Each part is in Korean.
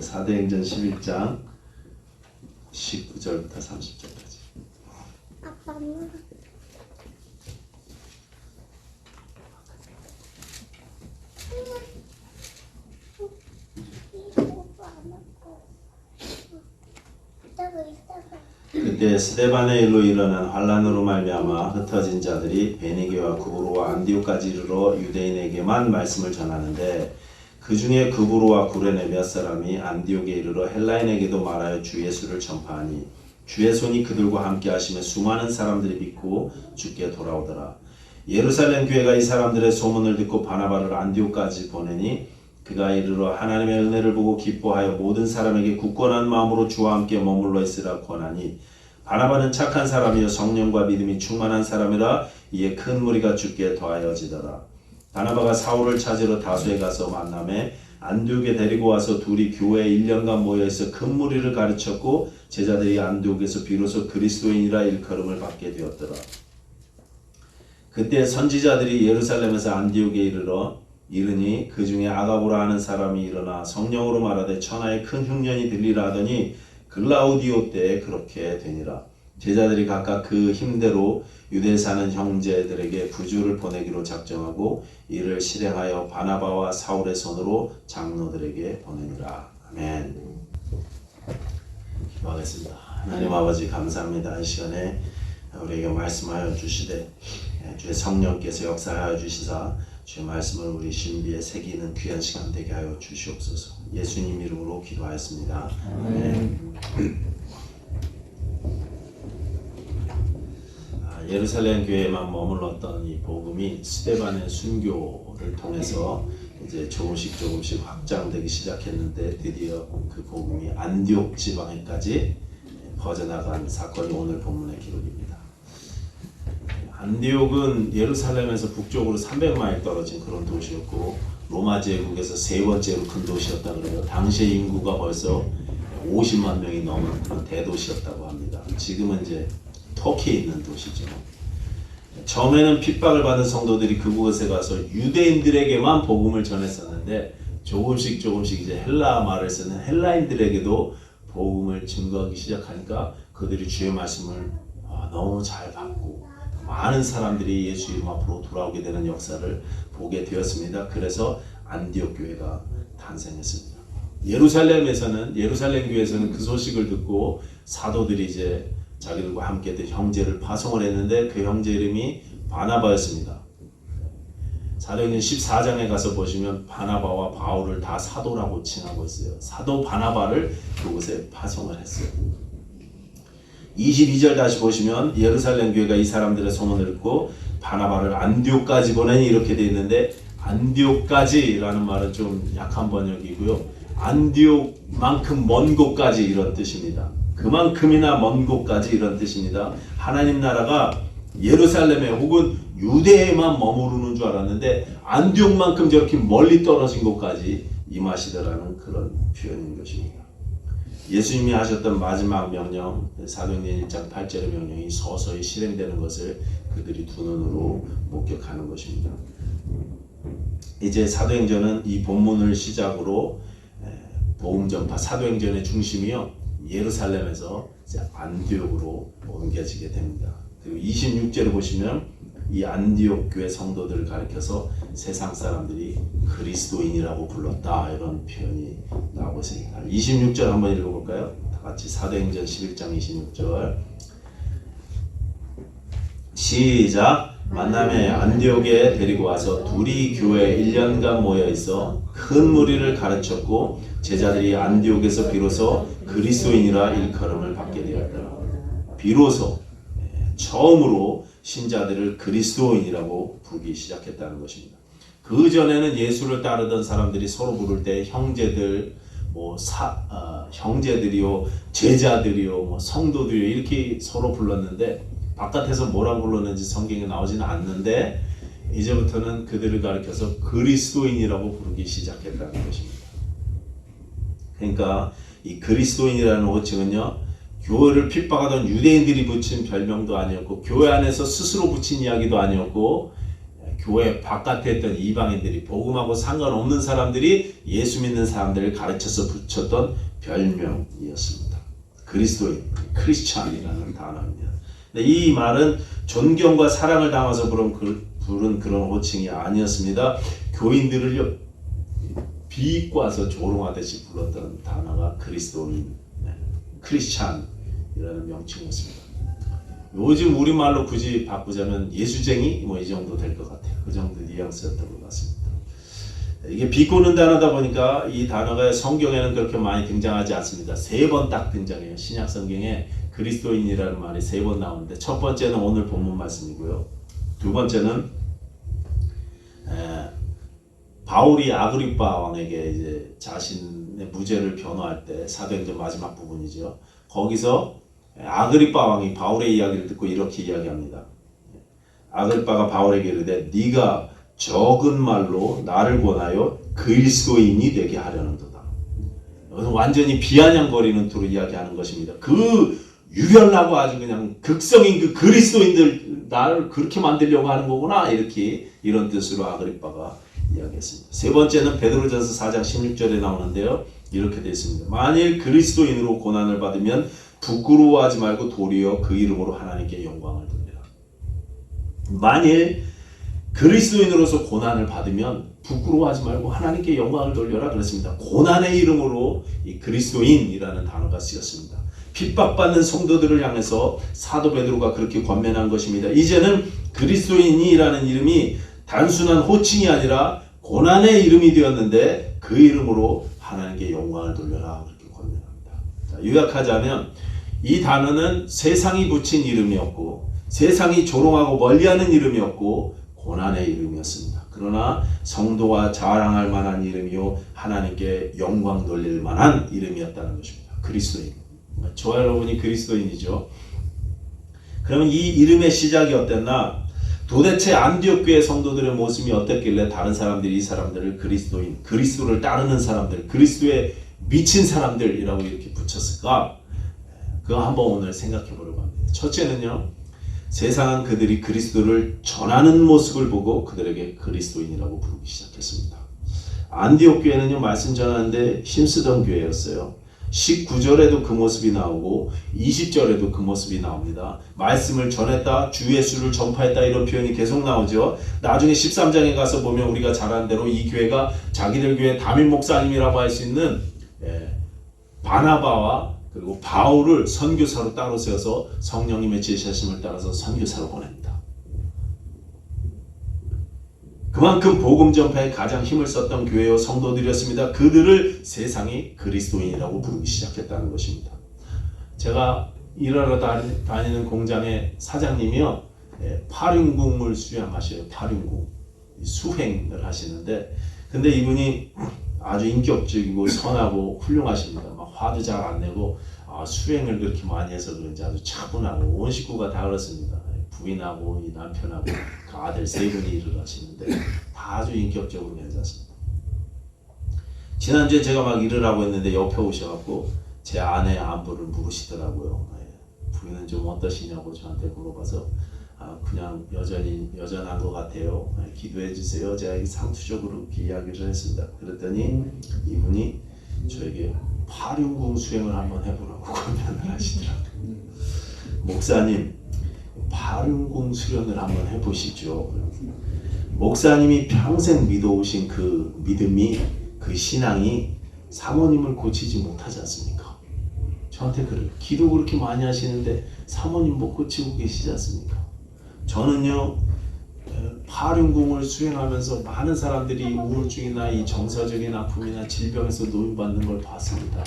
사도행전 11장 19절부터 30절까지. 아빠 엄마. 그때 스데반의 일로 일어난 환란으로 말미암아 흩어진 자들이 베니게와 구브로와 안디옥까지 이르러 유대인에게만 말씀을 전하는데 그 중에 구브로와 구레네 몇 사람이 안디옥에 이르러 헬라인에게도 말하여 주 예수를 전파하니 주의 손이 그들과 함께 하시며 수많은 사람들이 믿고 주께 돌아오더라. 예루살렘 교회가 이 사람들의 소문을 듣고 바나바를 안디옥까지 보내니 그가 이르러 하나님의 은혜를 보고 기뻐하여 모든 사람에게 굳건한 마음으로 주와 함께 머물러 있으라 권하니 바나바는 착한 사람이요 성령과 믿음이 충만한 사람이라 이에 큰 무리가 주께 더하여지더라. 바나바가 사울을 찾으러 다소에 가서 만남에 안디옥에 데리고 와서 둘이 교회에 1년간 모여있어 큰 무리를 가르쳤고 제자들이 안디옥에서 비로소 그리스도인이라 일컬음을 받게 되었더라. 그때 선지자들이 예루살렘에서 안디옥에 이르니 그 중에 아가보라 하는 사람이 일어나 성령으로 말하되 천하에 큰 흉년이 들리라 하더니 글라우디오 때에 그렇게 되니라. 제자들이 각각 그 힘대로 유대에 사는 형제들에게 부주를 보내기로 작정하고 이를 실행하여 바나바와 사울의 손으로 장로들에게 보내니라. 아멘. 기도하겠습니다. 하나님 아버지 감사합니다. 이 시간에 우리에게 말씀하여 주시되 주의 성령께서 역사하여 주시사 주의 말씀을 우리 신비에 새기는 귀한 시간 되게 하여 주시옵소서. 예수님 이름으로 기도하였습니다. 아멘. 예루살렘 교회에만 머물렀던 이 복음이 스데반의 순교를 통해서 이제 조금씩 확장되기 시작했는데 드디어 그 복음이 안디옥 지방에까지 퍼져나간 사건이 오늘 본문의 기록입니다. 안디옥은 예루살렘에서 북쪽으로 300마일 떨어진 그런 도시였고 로마 제국에서 세 번째로 큰 도시였다 그래요. 당시의 인구가 벌써 50만 명이 넘은 그런 대도시였다고 합니다. 지금은 이제 터키에 있는 도시죠. 처음에는 핍박을 받은 성도들이 그곳에 가서 유대인들에게만 복음을 전했었는데 조금씩 이제 헬라 말을 쓰는 헬라인들에게도 복음을 증거하기 시작하니까 그들이 주의 말씀을 너무 잘 받고 많은 사람들이 예수 이름 앞으로 돌아오게 되는 역사를 보게 되었습니다. 그래서 안디옥 교회가 탄생했습니다. 예루살렘 교회에서는 그 소식을 듣고 사도들이 이제 자기들과 함께 된 형제를 파송을 했는데 그 형제 이름이 바나바였습니다. 사도행전 14장에 가서 보시면 바나바와 바울을 다 사도라고 칭하고 있어요. 사도 바나바를 그곳에 파송을 했어요. 22절 다시 보시면 예루살렘 교회가 이 사람들의 소문을 듣고 바나바를 안디옥까지 보내니 이렇게 되어 있는데 안디옥까지라는 말은 좀 약한 번역이고요. 안디옥만큼 먼 곳까지 이런 뜻입니다. 그만큼이나 먼 곳까지 이런 뜻입니다. 하나님 나라가 예루살렘에 혹은 유대에만 머무르는 줄 알았는데 안디옥만큼 저렇게 멀리 떨어진 곳까지 임하시더라는 그런 표현인 것입니다. 예수님이 하셨던 마지막 명령, 사도행전 1장 8절의 명령이 서서히 실행되는 것을 그들이 두 눈으로 목격하는 것입니다. 이제 사도행전은 이 본문을 시작으로 복음 전파, 사도행전의 중심이요 예루살렘에서 이제 안디옥으로 옮겨지게 됩니다. 그리고 26절을 보시면 이 안디옥 교회 성도들을 가리켜서 세상 사람들이 그리스도인이라고 불렀다 이런 표현이 나오고 있습니다. 26절 한번 읽어볼까요? 다 같이 사도행전 11장 26절 시작. 만남에 안디옥에 데리고 와서 둘이 교회에 1년간 모여있어 큰 무리를 가르쳤고 제자들이 안디옥에서 비로소 그리스도인이라 일컬음을 받게 되었더라. 비로소 처음으로 신자들을 그리스도인이라고 부르기 시작했다는 것입니다. 그 전에는 예수를 따르던 사람들이 서로 부를 때 형제들, 형제들이요, 제자들이요, 성도들이요 이렇게 서로 불렀는데 바깥에서 뭐라고 불렀는지 성경에 나오지는 않는데 이제부터는 그들을 가리켜서 그리스도인이라고 부르기 시작했다는 것입니다. 그러니까 이 그리스도인이라는 호칭은요 교회를 핍박하던 유대인들이 붙인 별명도 아니었고 교회 안에서 스스로 붙인 이야기도 아니었고 교회 바깥에 있던 이방인들이 복음하고 상관없는 사람들이 예수 믿는 사람들을 가르쳐서 붙였던 별명이었습니다. 그리스도인, 크리스찬이라는 단어입니다. 근데 이 말은 존경과 사랑을 담아서 부른 그런 호칭이 아니었습니다. 교인들을 비꼬아서 조롱하듯이 불렀던 단어가 그리스도인, 크리스찬이라는 명칭이었습니다. 요즘 우리말로 굳이 바꾸자면 예수쟁이 뭐 이 정도 될 것 같아요. 그 정도 뉘앙스였던 것 같습니다. 이게 비꼬는 단어다 보니까 이 단어가 성경에는 그렇게 많이 등장하지 않습니다. 3번 딱 등장해요. 신약 성경에 그리스도인이라는 말이 3번 나오는데 첫 번째는 오늘 본문 말씀이고요. 두 번째는 바울이 아그리파 왕에게 이제 자신의 무죄를 변호할 때 사도행전 마지막 부분이죠. 거기서 아그리파 왕이 바울의 이야기를 듣고 이렇게 이야기합니다. 아그리파가 바울에게 이르되 네가 적은 말로 나를 권하여 그리스도인이 되게 하려는도다. 여기서 완전히 비아냥거리는 투로 이야기하는 것입니다. 그 유별나고 아주 그냥 극성인 그 그리스도인들 나를 그렇게 만들려고 하는 거구나, 이렇게 이런 뜻으로 아그리파가 이야기했습니다. 세 번째는 베드로전서 4장 16절에 나오는데요. 이렇게 되어 있습니다. 만일 그리스도인으로 고난을 받으면 부끄러워하지 말고 도리어 그 이름으로 하나님께 영광을 돌리라. 만일 그리스도인으로서 고난을 받으면 부끄러워하지 말고 하나님께 영광을 돌려라 그랬습니다. 고난의 이름으로 이 그리스도인이라는 단어가 쓰였습니다. 핍박받는 성도들을 향해서 사도 베드로가 그렇게 권면한 것입니다. 이제는 그리스도인이라는 이름이 단순한 호칭이 아니라 고난의 이름이 되었는데 그 이름으로 하나님께 영광을 돌려라 그렇게 권면합니다. 자, 요약하자면 이 단어는 세상이 붙인 이름이었고 세상이 조롱하고 멀리하는 이름이었고 고난의 이름이었습니다. 그러나 성도가 자랑할 만한 이름이요 하나님께 영광 돌릴 만한 이름이었다는 것입니다. 그리스도인. 저와 여러분이 그리스도인이죠. 그러면 이 이름의 시작이 어땠나? 도대체 안디옥 교회 성도들의 모습이 어땠길래 다른 사람들이 이 사람들을 그리스도인, 그리스도를 따르는 사람들, 그리스도에 미친 사람들이라고 이렇게 붙였을까? 그거 한번 오늘 생각해 보려고 합니다. 첫째는요, 세상은 그들이 그리스도를 전하는 모습을 보고 그들에게 그리스도인이라고 부르기 시작했습니다. 안디옥 교회는요, 말씀 전하는데 힘쓰던 교회였어요. 19절에도 그 모습이 나오고 20절에도 그 모습이 나옵니다. 말씀을 전했다, 주 예수를 전파했다, 이런 표현이 계속 나오죠. 나중에 13장에 가서 보면 우리가 잘 아는 대로 이 교회가 자기들 교회 담임 목사님이라고 할 수 있는 바나바와 그리고 바울을 선교사로 따로 세워서 성령님의 제시하심을 따라서 선교사로 보냅니다. 그만큼 복음 전파에 가장 힘을 썼던 교회와 성도들이었습니다. 그들을 세상이 그리스도인이라고 부르기 시작했다는 것입니다. 제가 일하러 다니는 공장의 사장님이요, 파륜궁을 수행하셔요. 파륜궁 수행을 하시는데, 근데 이분이 아주 인격적이고 선하고 훌륭하십니다. 막 화도 잘 안 내고 수행을 그렇게 많이 해서 그런지 아주 차분하고 온 식구가 다 그렇습니다. 부인하고 이 남편하고 그 아들 3분이 일을 하시는데 다 아주 인격적으로 괜찮습니다. 지난주에 제가 막 일을 하고 있는데 옆에 오셔갖고 제 아내 안부를 물으시더라고요. 부인은 좀 어떠시냐고 저한테 물어봐서 그냥 여전한 것 같아요. 기도해 주세요. 제가 상투적으로 그렇게 이야기를 했습니다. 그랬더니 이분이 저에게 파륜궁 수행을 한번 해보라고 권면을 하시더라고요. 목사님, 파륜궁 수련을 한번 해보시죠. 목사님이 평생 믿어오신 그 믿음이, 그 신앙이 사모님을 고치지 못하지 않습니까? 저한테 그래요. 기도 그렇게 많이 하시는데 사모님 못 고치고 계시지 않습니까? 저는요, 파륜궁을 수행하면서 많은 사람들이 우울증이나 이 정서적인 아픔이나 질병에서 노인받는 걸 봤습니다.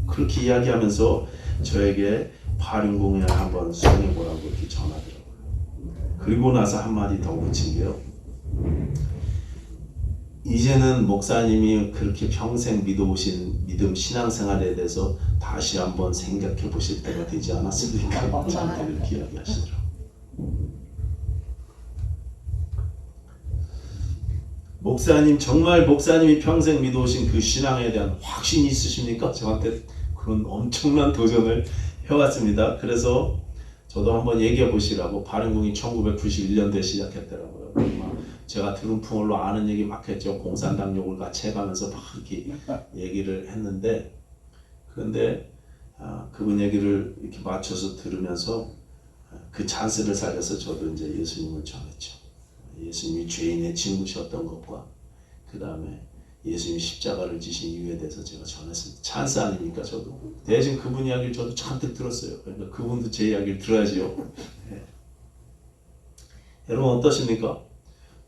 그렇게 이야기하면서 저에게 파륜궁을 한번 수행해보라고 이렇게 전하더라고요. 그리고 나서 한마디 더 붙인 게요, 이제는 목사님이 그렇게 평생 믿어오신 믿음 신앙생활에 대해서 다시 한번 생각해 보실 때가 되지 않았습니까? 저한테 그렇게 이야기하시더라고요. 목사님, 정말 목사님이 평생 믿어오신 그 신앙에 대한 확신이 있으십니까? 저한테 그런 엄청난 도전을 해왔습니다. 그래서 저도 한번 얘기해 보시라고, 파륜궁이 1991년도에 시작했더라고요. 제가 들은 풍월로 아는 얘기 막 했죠. 공산당 욕을 같이 해가면서 막 이렇게 얘기를 했는데, 그런데 그분 얘기를 이렇게 맞춰서 들으면서 그 찬스를 살려서 저도 이제 예수님을 전했죠. 예수님이 죄인의 친구셨던 것과 그 다음에 예수님이 십자가를 지신 이유에 대해서 제가 전했습니다. 찬스 아닙니까? 저도 대신 그분 이야기를 저도 잔뜩 들었어요. 그러니까 그분도 제 이야기를 들어야지요. 네. 여러분 어떠십니까?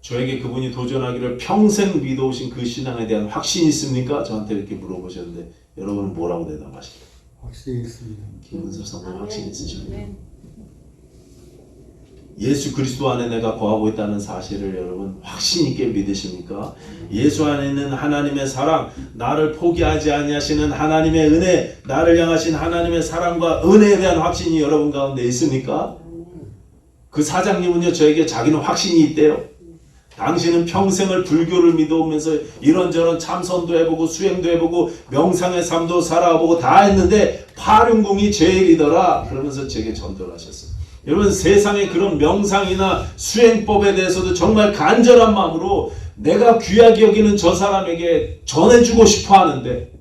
저에게 그분이 도전하기를 평생 믿어오신 그 신앙에 대한 확신이 있습니까? 저한테 이렇게 물어보셨는데 여러분은 뭐라고 대답하실까요? 확실히 있습니다. 김은섭 성도 확신 있으십니까? 예수 그리스도 안에 내가 거하고 있다는 사실을 여러분 확신 있게 믿으십니까? 예수 안에 있는 하나님의 사랑, 나를 포기하지 아니하시는 하나님의 은혜, 나를 향하신 하나님의 사랑과 은혜에 대한 확신이 여러분 가운데 있습니까? 그 사장님은요 저에게 자기는 확신이 있대요. 당신은 평생을 불교를 믿어오면서 이런저런 참선도 해보고 수행도 해보고 명상의 삶도 살아보고 다 했는데 파륜궁이 제일이더라 그러면서 제게 전도를 하셨어요. 여러분 세상의 그런 명상이나 수행법에 대해서도 정말 간절한 마음으로 내가 귀하게 여기는 저 사람에게 전해주고 싶어 하는데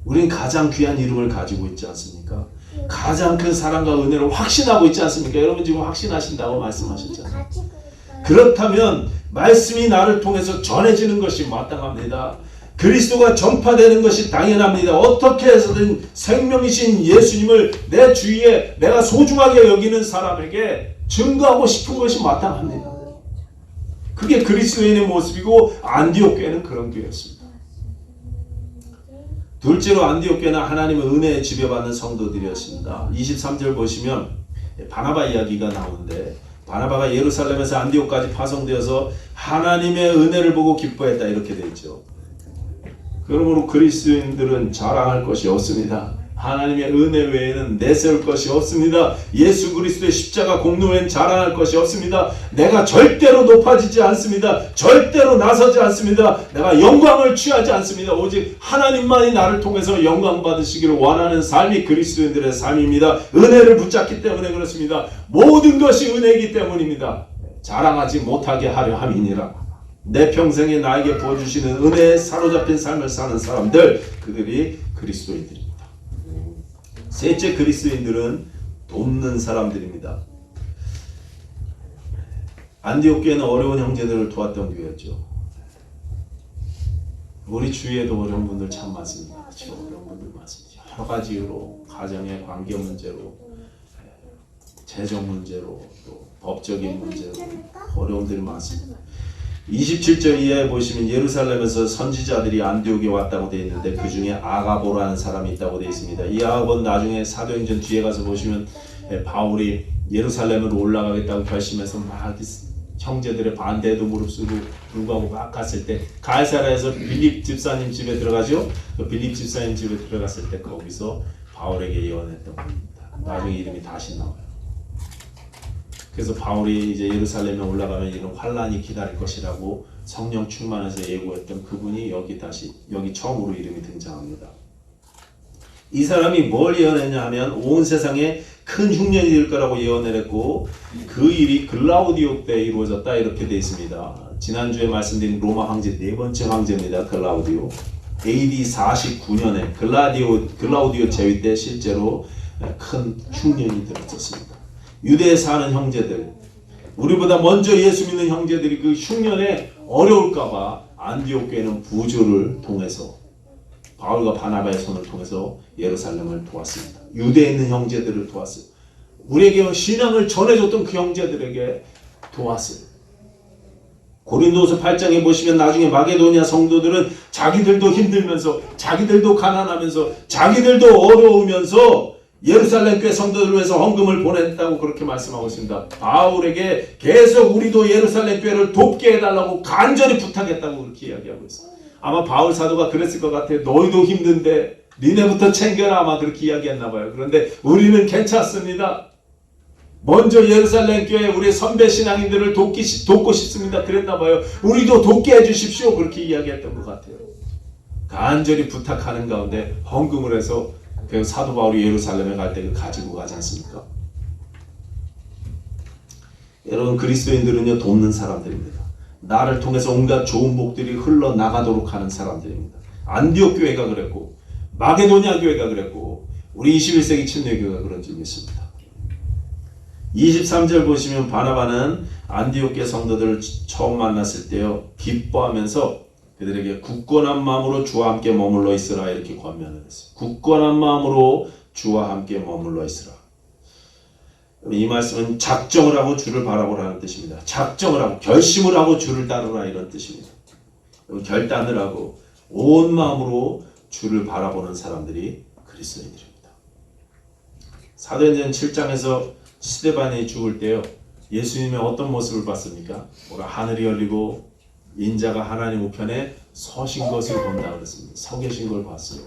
우린 가장 귀한 이름을 가지고 있지 않습니까? 가장 큰 사랑과 은혜를 확신하고 있지 않습니까? 여러분 지금 확신하신다고 말씀하셨잖아요. 그렇다면 말씀이 나를 통해서 전해지는 것이 마땅합니다. 그리스도가 전파되는 것이 당연합니다. 어떻게 해서든 생명이신 예수님을 내 주위에 내가 소중하게 여기는 사람에게 증거하고 싶은 것이 마땅합니다. 그게 그리스도인의 모습이고 안디옥 교회는 그런 교회였습니다. 둘째로 안디옥 교회는 하나님의 은혜에 지배받는 성도들이었습니다. 23절 보시면 바나바 이야기가 나오는데 바나바가 예루살렘에서 안디옥까지 파송되어서 하나님의 은혜를 보고 기뻐했다 이렇게 되어 있죠. 그러므로 그리스도인들은 자랑할 것이 없습니다. 하나님의 은혜 외에는 내세울 것이 없습니다. 예수 그리스도의 십자가 공로 외에는 자랑할 것이 없습니다. 내가 절대로 높아지지 않습니다. 절대로 나서지 않습니다. 내가 영광을 취하지 않습니다. 오직 하나님만이 나를 통해서 영광 받으시기를 원하는 삶이 그리스도인들의 삶입니다. 은혜를 붙잡기 때문에 그렇습니다. 모든 것이 은혜이기 때문입니다. 자랑하지 못하게 하려 함이니라. 내 평생에 나에게 부어주시는 은혜에 사로잡힌 삶을 사는 사람들, 그들이 그리스도인들입니다. 셋째, 그리스도인들은 돕는 사람들입니다. 안디옥 교회는 어려운 형제들을 도왔던 교회였죠. 우리 주위에도 어려운 분들 참 많습니다. 그렇죠? 어려운 분들 많습니다. 여러 가지 이유로 가정의 관계 문제로, 재정 문제로, 또 법적인 문제로 어려움들이 많습니다. 27절 이하에 보시면 예루살렘에서 선지자들이 안디옥에 왔다고 되어 있는데 그 중에 아가보라는 사람이 있다고 되어 있습니다. 이 아가보는 나중에 사도행전 뒤에 가서 보시면 바울이 예루살렘으로 올라가겠다고 결심해서 막 형제들의 반대에도 무릅쓰고 불구하고 막 갔을 때 가이사랴에서 빌립 집사님 집에 들어가죠. 빌립 집사님 집에 들어갔을 때 거기서 바울에게 예언했던 겁니다. 나중에 이름이 다시 나와요. 그래서 바울이 이제 예루살렘에 올라가면 이런 환란이 기다릴 것이라고 성령 충만해서 예고했던 그분이 여기 처음으로 이름이 등장합니다. 이 사람이 뭘 예언했냐 하면 온 세상에 큰 흉년이 될 거라고 예언을 했고 그 일이 글라우디오 때 이루어졌다 이렇게 되어 있습니다. 지난주에 말씀드린 로마 황제 네 번째 황제입니다. 글라우디오. AD 49년에 글라우디오 제위 때 실제로 큰 흉년이 들었었습니다. 유대에 사는 형제들, 우리보다 먼저 예수 믿는 형제들이 그 흉년에 어려울까봐 안디옥 교회는 부조를 통해서 바울과 바나바의 손을 통해서 예루살렘을 도왔습니다. 유대에 있는 형제들을 도왔어요. 우리에게 신앙을 전해줬던 그 형제들에게 도왔어요. 고린도서 8장에 보시면 나중에 마게도니아 성도들은 자기들도 힘들면서 자기들도 가난하면서 자기들도 어려우면서 예루살렘 교회 성도들을 위해서 헌금을 보냈다고 그렇게 말씀하고 있습니다. 바울에게 계속 우리도 예루살렘 교회를 돕게 해달라고 간절히 부탁했다고 그렇게 이야기하고 있어요. 아마 바울 사도가 그랬을 것 같아요. 너희도 힘든데 니네부터 챙겨라 아마 그렇게 이야기했나 봐요. 그런데 우리는 괜찮습니다. 먼저 예루살렘 교회 우리 선배 신앙인들을 돕고 싶습니다. 그랬나 봐요. 우리도 돕게 해주십시오. 그렇게 이야기했던 것 같아요. 간절히 부탁하는 가운데 헌금을 해서 그 사도 바울이 예루살렘에 갈 때 가지고 가지 않습니까? 여러분 그리스도인들은요 돕는 사람들입니다. 나를 통해서 온갖 좋은 복들이 흘러나가도록 하는 사람들입니다. 안디옥 교회가 그랬고 마게도냐 교회가 그랬고 우리 21세기 침례교회가 그런 적이 있습니다. 23절 보시면 바나바는 안디옥 교회 성도들을 처음 만났을 때요 기뻐하면서 그들에게 굳건한 마음으로 주와 함께 머물러 있으라 이렇게 권면을 했어요. 굳건한 마음으로 주와 함께 머물러 있으라. 이 말씀은 작정을 하고 주를 바라보라는 뜻입니다. 작정을 하고 결심을 하고 주를 따르라 이런 뜻입니다. 결단을 하고 온 마음으로 주를 바라보는 사람들이 그리스도인들입니다. 사도행전 7장에서 스데반이 죽을 때요 예수님의 어떤 모습을 봤습니까? 하늘이 열리고 인자가 하나님 우편에 서신 것을 본다 그랬습니다. 서 계신 걸 봤어요.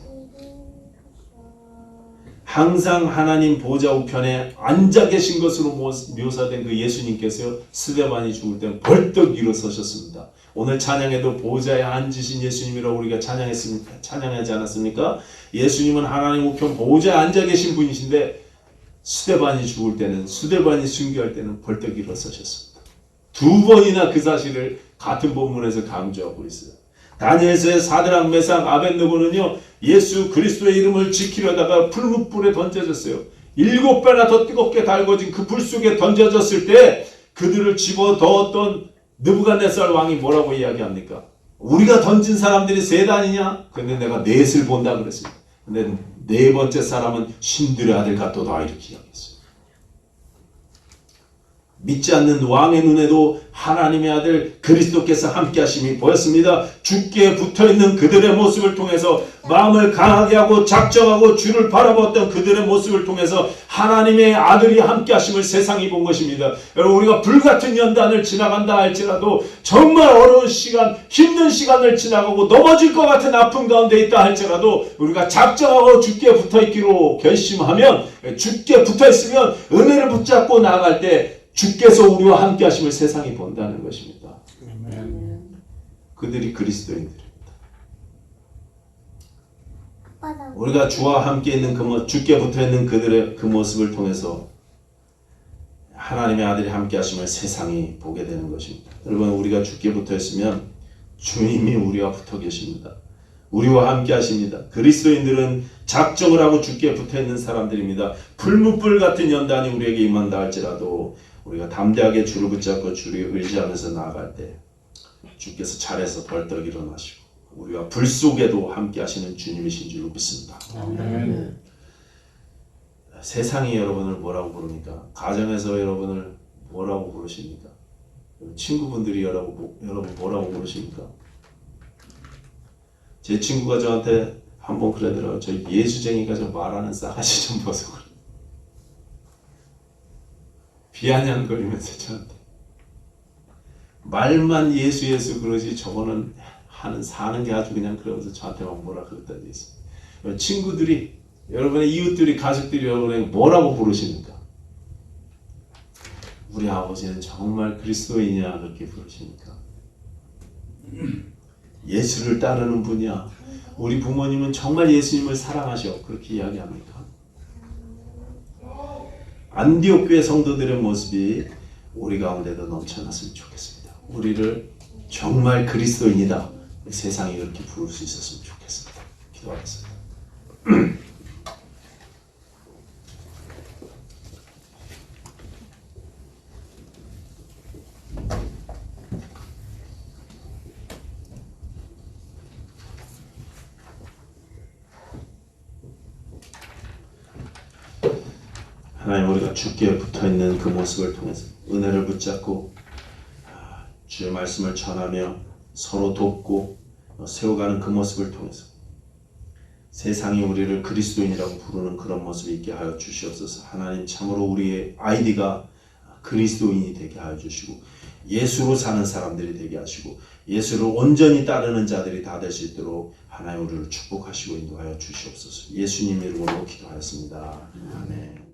항상 하나님 보좌 우편에 앉아 계신 것으로 묘사된 그 예수님께서요 스데반이 죽을 때 벌떡 일어서셨습니다. 오늘 찬양에도 보좌에 앉으신 예수님이라고 우리가 찬양하지 않았습니까? 예수님은 하나님 우편 보좌에 앉아 계신 분이신데 스데반이 죽을 때는 스데반이 순교할 때는 벌떡 일어서셨습니다. 두 번이나 그 사실을 같은 본문에서 강조하고 있어요. 다니엘서의 사드락 메삭 아벳느고는요 예수 그리스도의 이름을 지키려다가 풀무불에 던져졌어요. 7배나 더 뜨겁게 달궈진 그 불 속에 던져졌을 때 그들을 집어넣었던 느부갓네살 왕이 뭐라고 이야기합니까? 우리가 던진 사람들이 셋 아니냐? 근데 내가 넷을 본다 그랬습니다. 근데 네 번째 사람은 신들의 아들 같도다 이렇게 이야기했어요. 믿지 않는 왕의 눈에도 하나님의 아들 그리스도께서 함께 하심이 보였습니다. 주께 붙어있는 그들의 모습을 통해서 마음을 강하게 하고 작정하고 주를 바라보았던 그들의 모습을 통해서 하나님의 아들이 함께 하심을 세상이 본 것입니다. 여러분 우리가 불같은 연단을 지나간다 할지라도 정말 어려운 시간 힘든 시간을 지나가고 넘어질 것 같은 아픔 가운데 있다 할지라도 우리가 작정하고 주께 붙어있기로 결심하면 주께 붙어있으면 은혜를 붙잡고 나아갈 때 주께서 우리와 함께 하심을 세상이 본다는 것입니다. 그들이 그리스도인들입니다. 우리가 주와 함께 있는 주께 붙어있는 그들의 그 모습을 통해서 하나님의 아들이 함께 하심을 세상이 보게 되는 것입니다. 여러분 우리가 주께 붙어있으면 주님이 우리와 붙어 계십니다. 우리와 함께 하십니다. 그리스도인들은 작정을 하고 주께 붙어있는 사람들입니다. 풀무불 같은 연단이 우리에게 임한다 할지라도 우리가 담대하게 주를 붙잡고 주를 의지하면서 나아갈 때 주께서 잘해서 벌떡 일어나시고 우리가 불 속에도 함께 하시는 주님이신 줄로 믿습니다. 아멘. 세상이 여러분을 뭐라고 부릅니까? 가정에서 여러분을 뭐라고 부르십니까? 친구분들이 여러분 뭐라고 부르십니까? 제 친구가 저한테 한번 그러더라고요. 저 예수쟁이가 좀 말하는 싸가지 좀 봐서 그래. 비아냥거리면서 저한테 말만 예수 예수 그러지 저거는 사는 게 아주 그냥 그러면서 저한테 막 뭐라 그랬다고 했어요. 친구들이 여러분의 이웃들이 가족들이 여러분에게 뭐라고 부르십니까? 우리 아버지는 정말 그리스도인이야 그렇게 부르십니까? 예수를 따르는 분이야. 우리 부모님은 정말 예수님을 사랑하셔 그렇게 이야기합니까? 안디옥 교회 성도들의 모습이 우리 가운데도 넘쳐났으면 좋겠습니다. 우리를 정말 그리스도인이다 세상이 그렇게 부를 수 있었으면 좋겠습니다. 기도하겠습니다. 하나님 우리가 주께 붙어있는 그 모습을 통해서 은혜를 붙잡고 주의 말씀을 전하며 서로 돕고 세워가는 그 모습을 통해서 세상이 우리를 그리스도인이라고 부르는 그런 모습이 있게 하여 주시옵소서. 하나님 참으로 우리의 아이디가 그리스도인이 되게 하여 주시고 예수로 사는 사람들이 되게 하시고 예수를 온전히 따르는 자들이 다 될 수 있도록 하나님 우리를 축복하시고 인도하여 주시옵소서. 예수님 이름으로 기도하였습니다. 아멘.